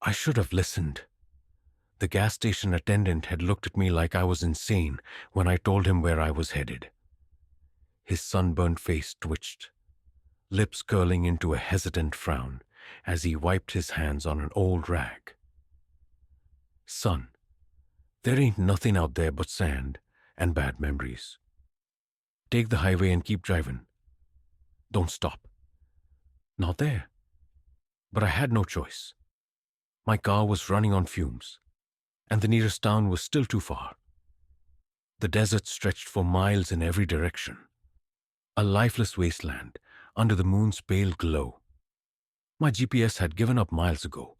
I should have listened. The gas station attendant had looked at me like I was insane when I told him where I was headed. His sunburnt face twitched, lips curling into a hesitant frown as he wiped his hands on an old rag. Son, there ain't nothing out there but sand and bad memories. Take the highway and keep driving. Don't stop. Not there. But I had no choice. My car was running on fumes, and the nearest town was still too far. The desert stretched for miles in every direction, a lifeless wasteland under the moon's pale glow. My GPS had given up miles ago,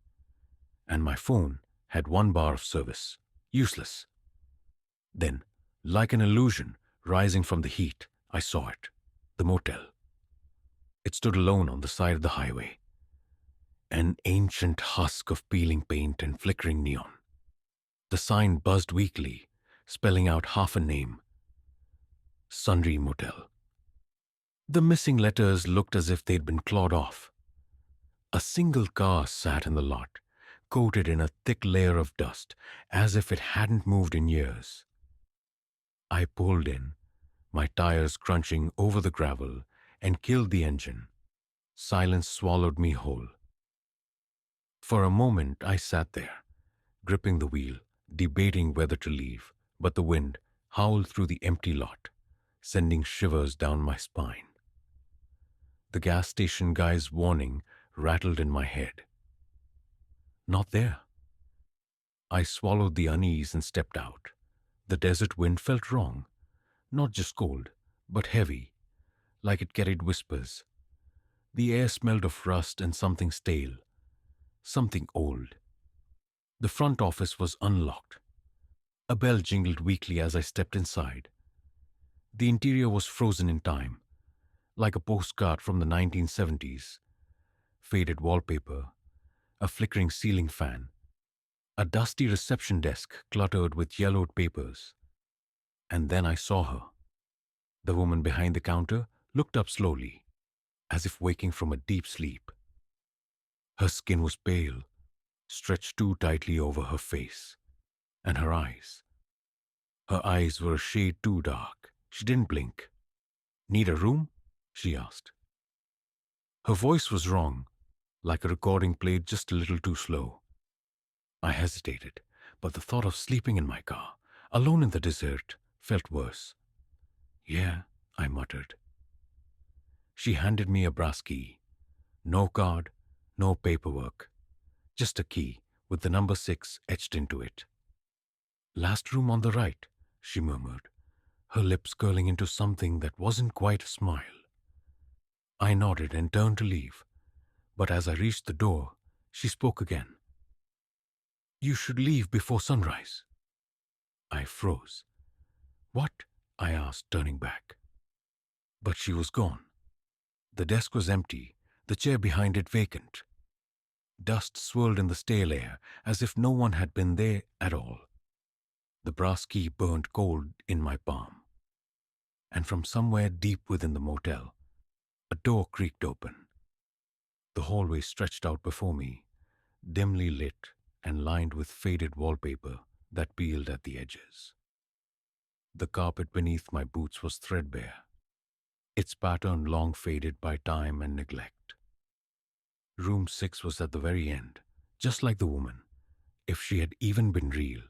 and my phone had 1 bar of service. Useless. Then, like an illusion rising from the heat, I saw it. The motel. It stood alone on the side of the highway, an ancient husk of peeling paint and flickering neon. The sign buzzed weakly, spelling out half a name. Sundry Motel. The missing letters looked as if they'd been clawed off. A single car sat in the lot, coated in a thick layer of dust, as if it hadn't moved in years. I pulled in, my tires crunching over the gravel, and killed the engine. Silence swallowed me whole. For a moment I sat there, gripping the wheel, debating whether to leave, but the wind howled through the empty lot, sending shivers down my spine. The gas station guy's warning rattled in my head. Not there. I swallowed the unease and stepped out. The desert wind felt wrong, not just cold, but heavy, like it carried whispers. The air smelled of rust and something stale, something old. The front office was unlocked. A bell jingled weakly as I stepped inside. The interior was frozen in time, like a postcard from the 1970s. Faded wallpaper, a flickering ceiling fan, a dusty reception desk cluttered with yellowed papers. And then I saw her. The woman behind the counter looked up slowly, as if waking from a deep sleep. Her skin was pale, stretched too tightly over her face, and her eyes. Her eyes were a shade too dark. She didn't blink. Need a room? She asked. Her voice was wrong, like a recording played just a little too slow. I hesitated, but the thought of sleeping in my car, alone in the desert, felt worse. Yeah, I muttered. She handed me a brass key. No card, no paperwork. Just a key with the number 6 etched into it. Last room on the right, she murmured, her lips curling into something that wasn't quite a smile. I nodded and turned to leave, but as I reached the door, she spoke again. You should leave before sunrise. I froze. What? I asked, turning back. But she was gone. The desk was empty, the chair behind it vacant. Dust swirled in the stale air as if no one had been there at all. The brass key burned cold in my palm. And from somewhere deep within the motel, a door creaked open. The hallway stretched out before me, dimly lit and lined with faded wallpaper that peeled at the edges. The carpet beneath my boots was threadbare, its pattern long faded by time and neglect. Room 6 was at the very end, just like the woman, if she had even been real,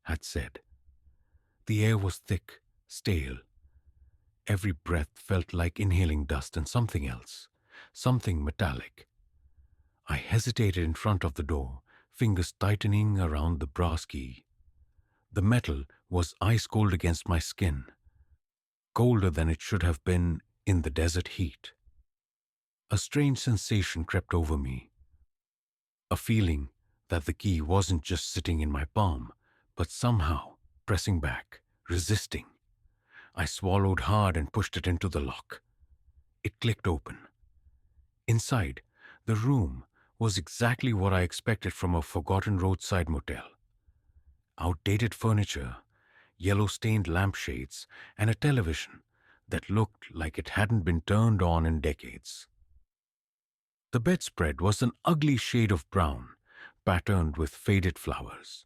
had said. The air was thick, stale. Every breath felt like inhaling dust and something else, something metallic. I hesitated in front of the door, fingers tightening around the brass key. The metal was ice cold against my skin, colder than it should have been in the desert heat. A strange sensation crept over me, a feeling that the key wasn't just sitting in my palm, but somehow pressing back, resisting. I swallowed hard and pushed it into the lock. It clicked open. Inside, the room was exactly what I expected from a forgotten roadside motel. Outdated furniture, yellow-stained lampshades, and a television that looked like it hadn't been turned on in decades. The bedspread was an ugly shade of brown, patterned with faded flowers.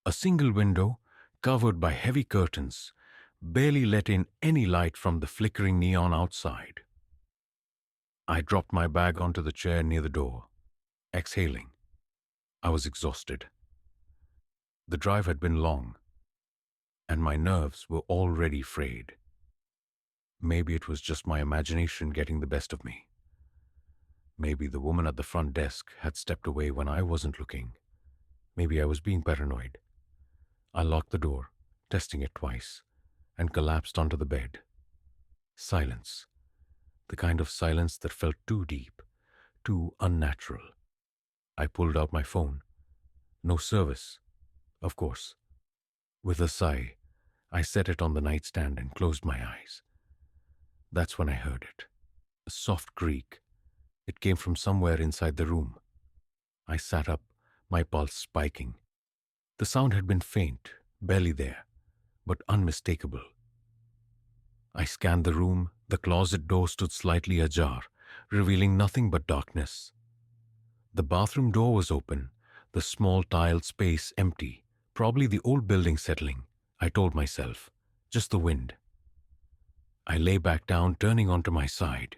A single window, covered by heavy curtains, barely let in any light from the flickering neon outside. I dropped my bag onto the chair near the door, exhaling. I was exhausted. The drive had been long, and my nerves were already frayed. Maybe it was just my imagination getting the best of me. Maybe the woman at the front desk had stepped away when I wasn't looking. Maybe I was being paranoid. I locked the door, testing it twice, and collapsed onto the bed. Silence. The kind of silence that felt too deep, too unnatural. I pulled out my phone. No service, of course. With a sigh, I set it on the nightstand and closed my eyes. That's when I heard it. A soft creak. It came from somewhere inside the room. I sat up, my pulse spiking. The sound had been faint, barely there, but unmistakable. I scanned the room. The closet door stood slightly ajar, revealing nothing but darkness. The bathroom door was open, the small tiled space empty, probably the old building settling, I told myself, just the wind. I lay back down, turning onto my side.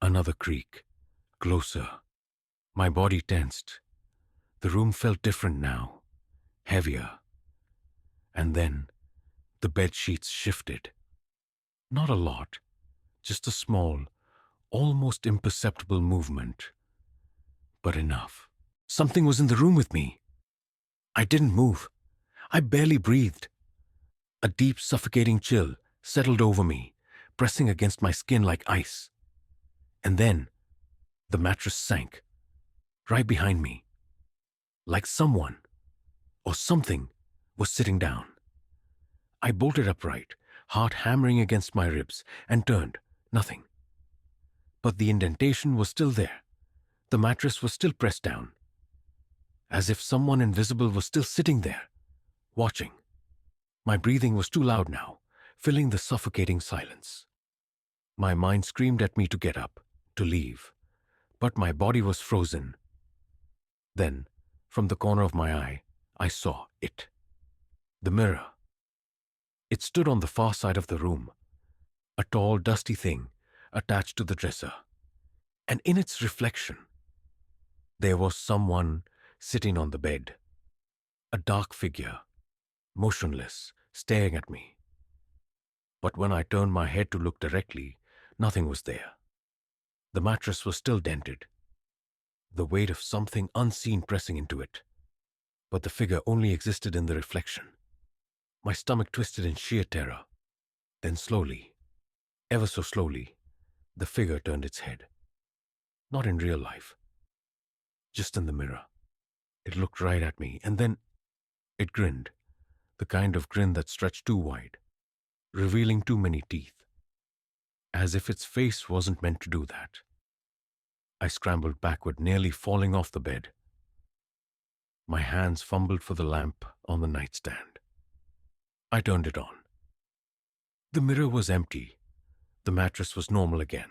Another creak, closer. My body tensed. The room felt different now, heavier. And then the bed sheets shifted. Not a lot, just a small, almost imperceptible movement. But enough. Something was in the room with me. I didn't move. I barely breathed. A deep, suffocating chill settled over me, pressing against my skin like ice. And then the mattress sank, right behind me. Like someone, or something, was sitting down. I bolted upright, heart hammering against my ribs, and turned. Nothing. But the indentation was still there. The mattress was still pressed down. As if someone invisible was still sitting there, watching. My breathing was too loud now, filling the suffocating silence. My mind screamed at me to get up, to leave. But my body was frozen. Then, from the corner of my eye, I saw it. The mirror. It stood on the far side of the room, a tall, dusty thing attached to the dresser. And in its reflection, there was someone sitting on the bed. A dark figure, motionless, staring at me. But when I turned my head to look directly, nothing was there. The mattress was still dented, the weight of something unseen pressing into it. But the figure only existed in the reflection. My stomach twisted in sheer terror. Then slowly, ever so slowly, the figure turned its head. Not in real life, just in the mirror. It looked right at me, and then it grinned, the kind of grin that stretched too wide, revealing too many teeth, as if its face wasn't meant to do that. I scrambled backward, nearly falling off the bed. My hands fumbled for the lamp on the nightstand. I turned it on. The mirror was empty. The mattress was normal again.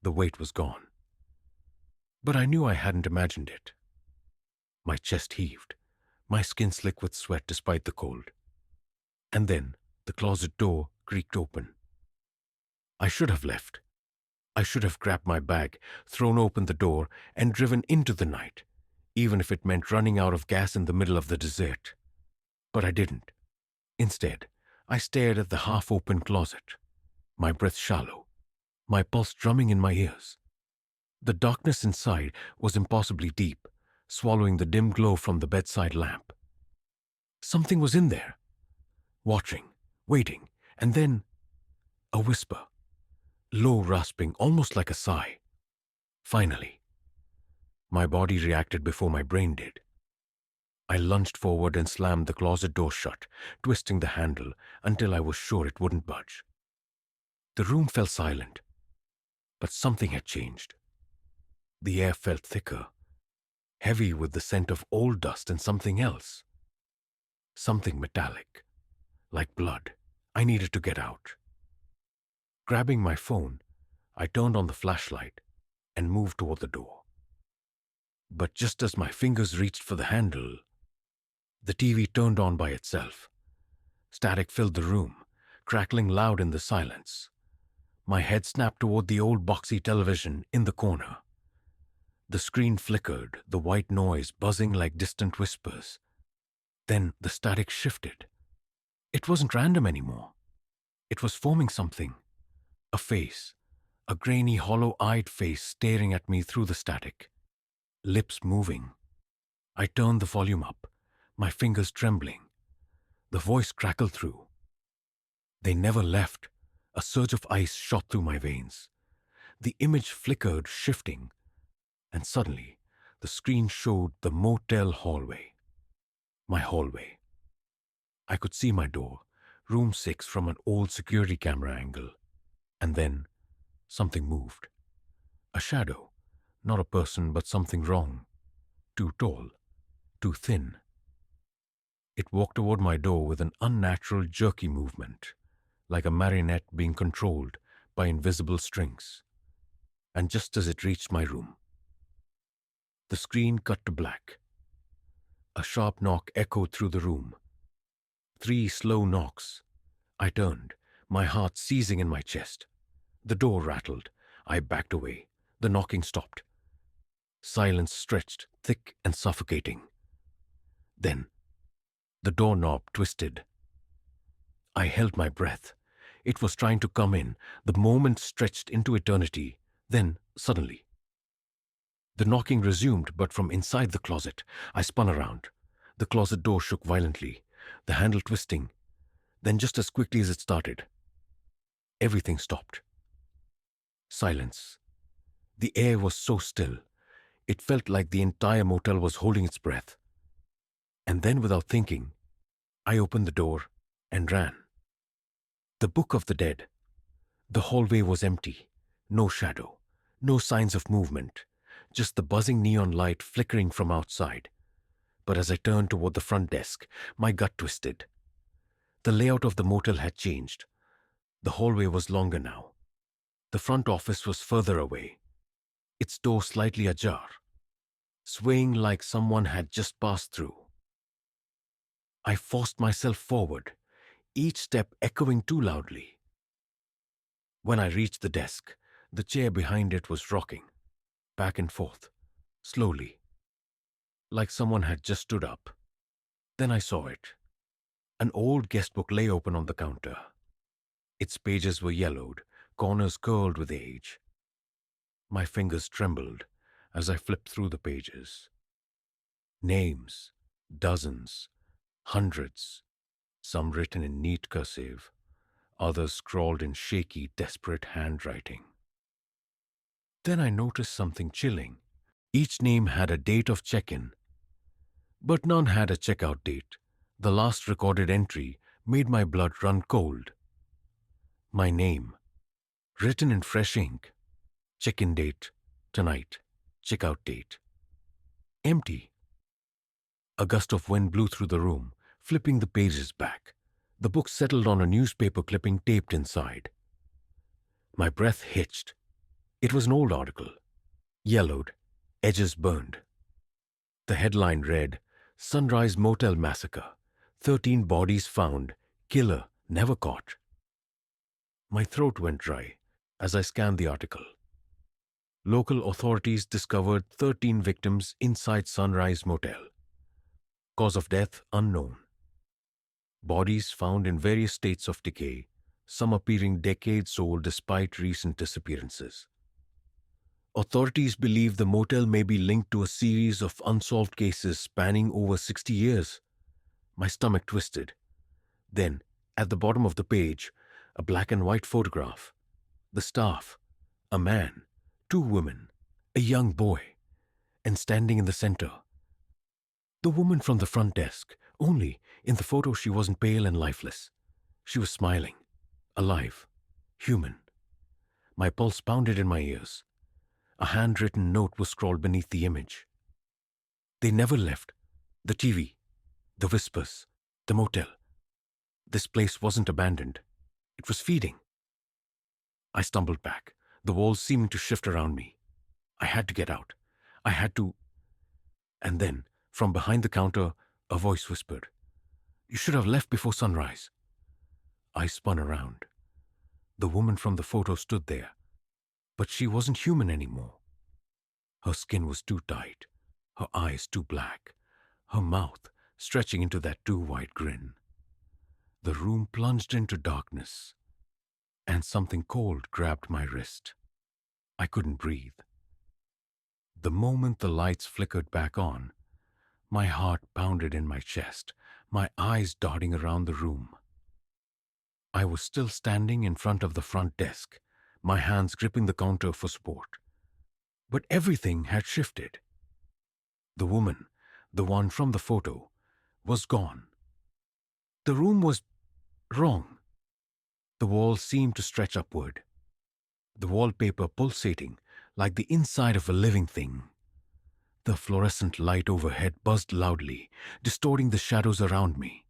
The weight was gone. But I knew I hadn't imagined it. My chest heaved, my skin slick with sweat despite the cold. And then the closet door creaked open. I should have left. I should have grabbed my bag, thrown open the door, and driven into the night, even if it meant running out of gas in the middle of the desert. But I didn't. Instead, I stared at the half-open closet, my breath shallow, my pulse drumming in my ears. The darkness inside was impossibly deep, swallowing the dim glow from the bedside lamp. Something was in there, watching, waiting, and then a whisper, low, rasping, almost like a sigh. Finally, my body reacted before my brain did. I lunged forward and slammed the closet door shut, twisting the handle until I was sure it wouldn't budge. The room fell silent, but something had changed. The air felt thicker, heavy with the scent of old dust and something else. Something metallic, like blood. I needed to get out. Grabbing my phone, I turned on the flashlight and moved toward the door. But just as my fingers reached for the handle, the TV turned on by itself. Static filled the room, crackling loud in the silence. My head snapped toward the old boxy television in the corner. The screen flickered, the white noise buzzing like distant whispers. Then the static shifted. It wasn't random anymore. It was forming something. A face. A grainy, hollow-eyed face staring at me through the static. Lips moving. I turned the volume up, my fingers trembling. The voice crackled through. They never left. A surge of ice shot through my veins. The image flickered, shifting, and suddenly the screen showed the motel hallway. My hallway. I could see my door, room 6, from an old security camera angle. And then something moved. A shadow. Not a person, but something wrong. Too tall. Too thin. It walked toward my door with an unnatural, jerky movement, like a marionette being controlled by invisible strings. And just as it reached my room, the screen cut to black. A sharp knock echoed through the room. 3 slow knocks. I turned, my heart seizing in my chest. The door rattled. I backed away. The knocking stopped. Silence stretched, thick and suffocating. Then, the doorknob twisted. I held my breath. It was trying to come in. The moment stretched into eternity. Then, suddenly, the knocking resumed, but from inside the closet. I spun around. The closet door shook violently, the handle twisting. Then, just as quickly as it started, everything stopped. Silence. The air was so still. It felt like the entire motel was holding its breath. And then, without thinking, I opened the door and ran. The Book of the Dead. The hallway was empty. No shadow. No signs of movement. Just the buzzing neon light flickering from outside. But as I turned toward the front desk, my gut twisted. The layout of the motel had changed. The hallway was longer now. The front office was further away, its door slightly ajar, swaying like someone had just passed through. I forced myself forward, each step echoing too loudly. When I reached the desk, the chair behind it was rocking, back and forth, slowly, like someone had just stood up. Then I saw it. An old guestbook lay open on the counter. Its pages were yellowed, corners curled with age. My fingers trembled as I flipped through the pages. Names, dozens, hundreds, some written in neat cursive, others scrawled in shaky, desperate handwriting. Then I noticed something chilling. Each name had a date of check-in, but none had a checkout date. The last recorded entry made my blood run cold. My name, written in fresh ink. Check-in date, tonight. Checkout date. Empty. A gust of wind blew through the room, flipping the pages back. The book settled on a newspaper clipping taped inside. My breath hitched. It was an old article. Yellowed, edges burned. The headline read, "Sunrise Motel Massacre. 13 bodies found. Killer never caught." My throat went dry as I scanned the article. Local authorities discovered 13 victims inside Sunrise Motel. Cause of death unknown. Bodies found in various states of decay, some appearing decades old despite recent disappearances. Authorities believe the motel may be linked to a series of unsolved cases spanning over 60 years. My stomach twisted. Then, at the bottom of the page, a black and white photograph. The staff, a man, 2 women, a young boy, and standing in the center, the woman from the front desk. Only, in the photo she wasn't pale and lifeless. She was smiling, alive, human. My pulse pounded in my ears. A handwritten note was scrawled beneath the image. They never left. The TV, the whispers, the motel. This place wasn't abandoned. It was feeding. I stumbled back, the walls seeming to shift around me. I had to get out. I had to... And then, from behind the counter, a voice whispered, "You should have left before sunrise." I spun around. The woman from the photo stood there, but she wasn't human anymore. Her skin was too tight, her eyes too black, her mouth stretching into that too wide grin. The room plunged into darkness, and something cold grabbed my wrist. I couldn't breathe. The moment the lights flickered back on, my heart pounded in my chest, my eyes darting around the room. I was still standing in front of the front desk, my hands gripping the counter for support. But everything had shifted. The woman, the one from the photo, was gone. The room was wrong. The walls seemed to stretch upward, the wallpaper pulsating like the inside of a living thing. The fluorescent light overhead buzzed loudly, distorting the shadows around me.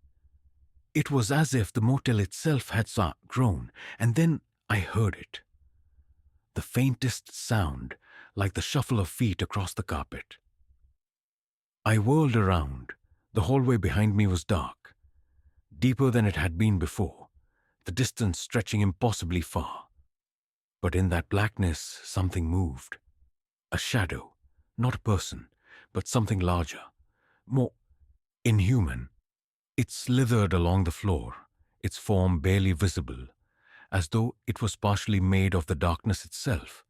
It was as if the motel itself had grown, and then I heard it. The faintest sound, like the shuffle of feet across the carpet. I whirled around. The hallway behind me was dark, deeper than it had been before, the distance stretching impossibly far. But in that blackness, something moved. A shadow, not a person, but something larger, more inhuman. It slithered along the floor, its form barely visible, as though it was partially made of the darkness itself.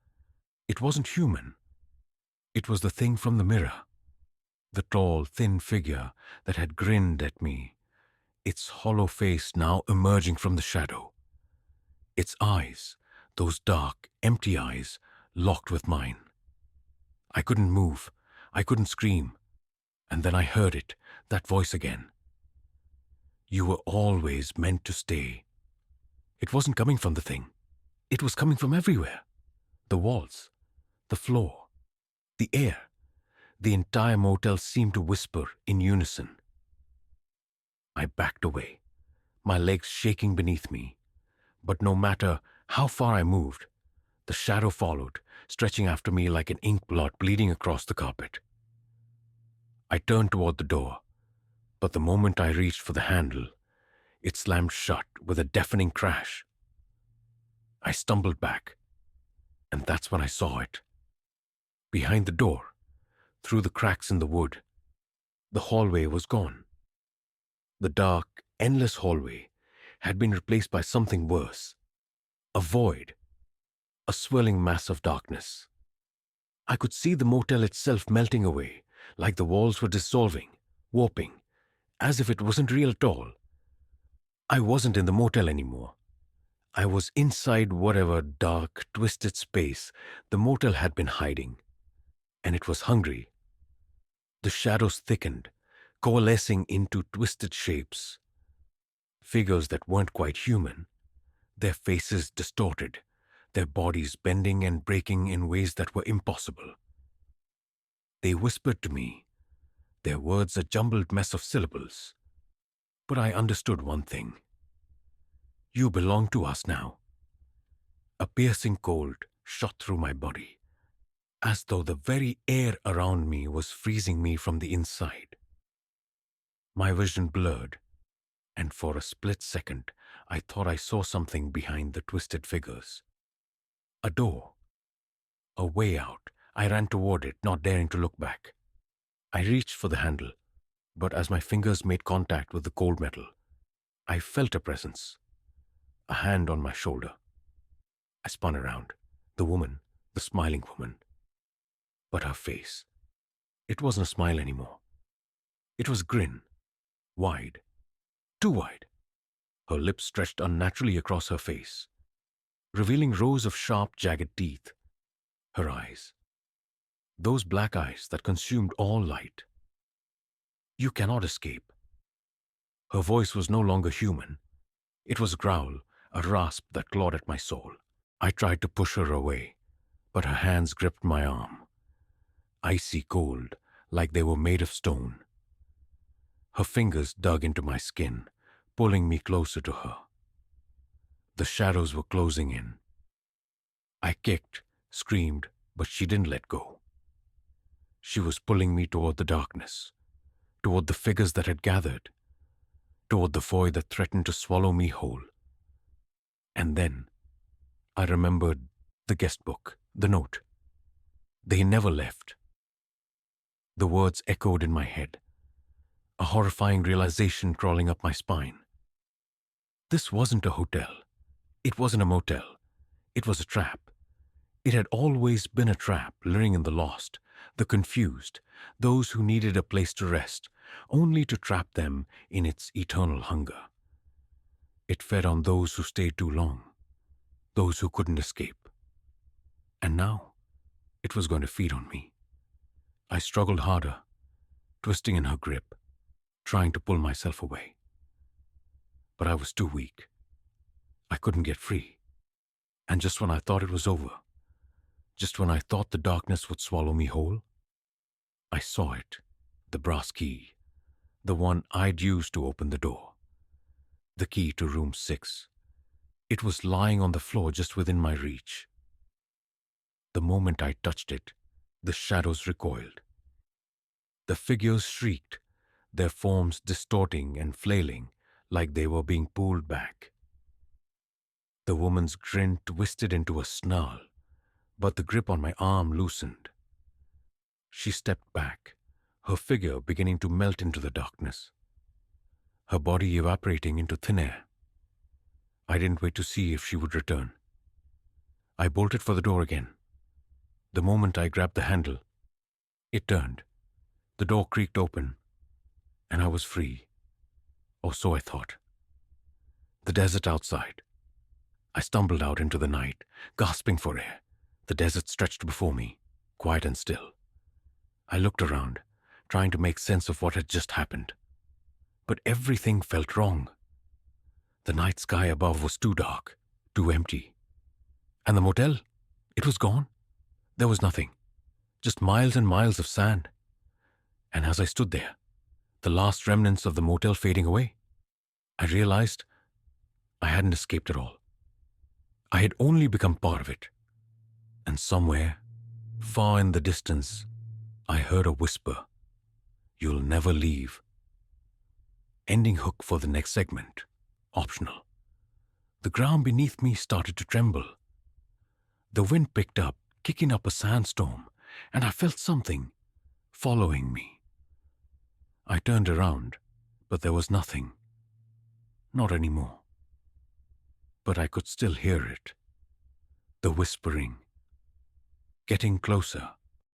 It wasn't human. It was the thing from the mirror. The tall, thin figure that had grinned at me, its hollow face now emerging from the shadow. Its eyes, those dark, empty eyes, locked with mine. I couldn't move. I couldn't scream. And then I heard it, that voice again. "You were always meant to stay." It wasn't coming from the thing. It was coming from everywhere. The walls, the floor, the air. The entire motel seemed to whisper in unison. I backed away, my legs shaking beneath me. But no matter how far I moved, the shadow followed, stretching after me like an ink blot bleeding across the carpet. I turned toward the door, but the moment I reached for the handle, it slammed shut with a deafening crash. I stumbled back, and that's when I saw it. Behind the door, through the cracks in the wood, the hallway was gone. The dark, endless hallway had been replaced by something worse. A void, a swirling mass of darkness. I could see the motel itself melting away, like the walls were dissolving, warping, as if it wasn't real at all. I wasn't in the motel anymore. I was inside whatever dark, twisted space the motel had been hiding. And it was hungry. The shadows thickened, coalescing into twisted shapes. Figures that weren't quite human, their faces distorted, their bodies bending and breaking in ways that were impossible. They whispered to me, their words a jumbled mess of syllables. But I understood one thing. "You belong to us now." A piercing cold shot through my body, as though the very air around me was freezing me from the inside. My vision blurred, and for a split second I thought I saw something behind the twisted figures. A door. A way out. I ran toward it, not daring to look back. I reached for the handle, but as my fingers made contact with the cold metal, I felt a presence. A hand on my shoulder. I spun around. The woman, the smiling woman. But her face. It wasn't a smile anymore. It was a grin. Wide. Too wide. Her lips stretched unnaturally across her face, revealing rows of sharp, jagged teeth. Her eyes. Those black eyes that consumed all light. "You cannot escape." Her voice was no longer human. It was a growl, a rasp that clawed at my soul. I tried to push her away, but her hands gripped my arm. Icy cold, like they were made of stone. Her fingers dug into my skin, pulling me closer to her. The shadows were closing in. I kicked, screamed, but she didn't let go. She was pulling me toward the darkness, toward the figures that had gathered, toward the void that threatened to swallow me whole. And then I remembered the guest book, the note. They never left. The words echoed in my head, a horrifying realization crawling up my spine. This wasn't a hotel. It wasn't a motel. It was a trap. It had always been a trap, luring in the lost, the confused, those who needed a place to rest, only to trap them in its eternal hunger. It fed on those who stayed too long, those who couldn't escape. And now, it was going to feed on me. I struggled harder, twisting in her grip, trying to pull myself away. But I was too weak. I couldn't get free. And just when I thought it was over, just when I thought the darkness would swallow me whole, I saw it, the brass key, the one I'd used to open the door, the key to room 6. It was lying on the floor just within my reach. The moment I touched it, the shadows recoiled. The figures shrieked, their forms distorting and flailing like they were being pulled back. The woman's grin twisted into a snarl, but the grip on my arm loosened. She stepped back, her figure beginning to melt into the darkness, her body evaporating into thin air. I didn't wait to see if she would return. I bolted for the door again. The moment I grabbed the handle, it turned. The door creaked open, and I was free. Or so I thought. The desert outside. I stumbled out into the night, gasping for air. The desert stretched before me, quiet and still. I looked around, trying to make sense of what had just happened. But everything felt wrong. The night sky above was too dark, too empty. And the motel? It was gone. There was nothing. Just miles and miles of sand. And as I stood there, the last remnants of the motel fading away, I realized I hadn't escaped at all. I had only become part of it. And somewhere, far in the distance, I heard a whisper, "You'll never leave." Ending hook for the next segment, optional. The ground beneath me started to tremble. The wind picked up, kicking up a sandstorm, and I felt something following me. I turned around, but there was nothing. Not anymore. But I could still hear it. The whispering. Getting closer.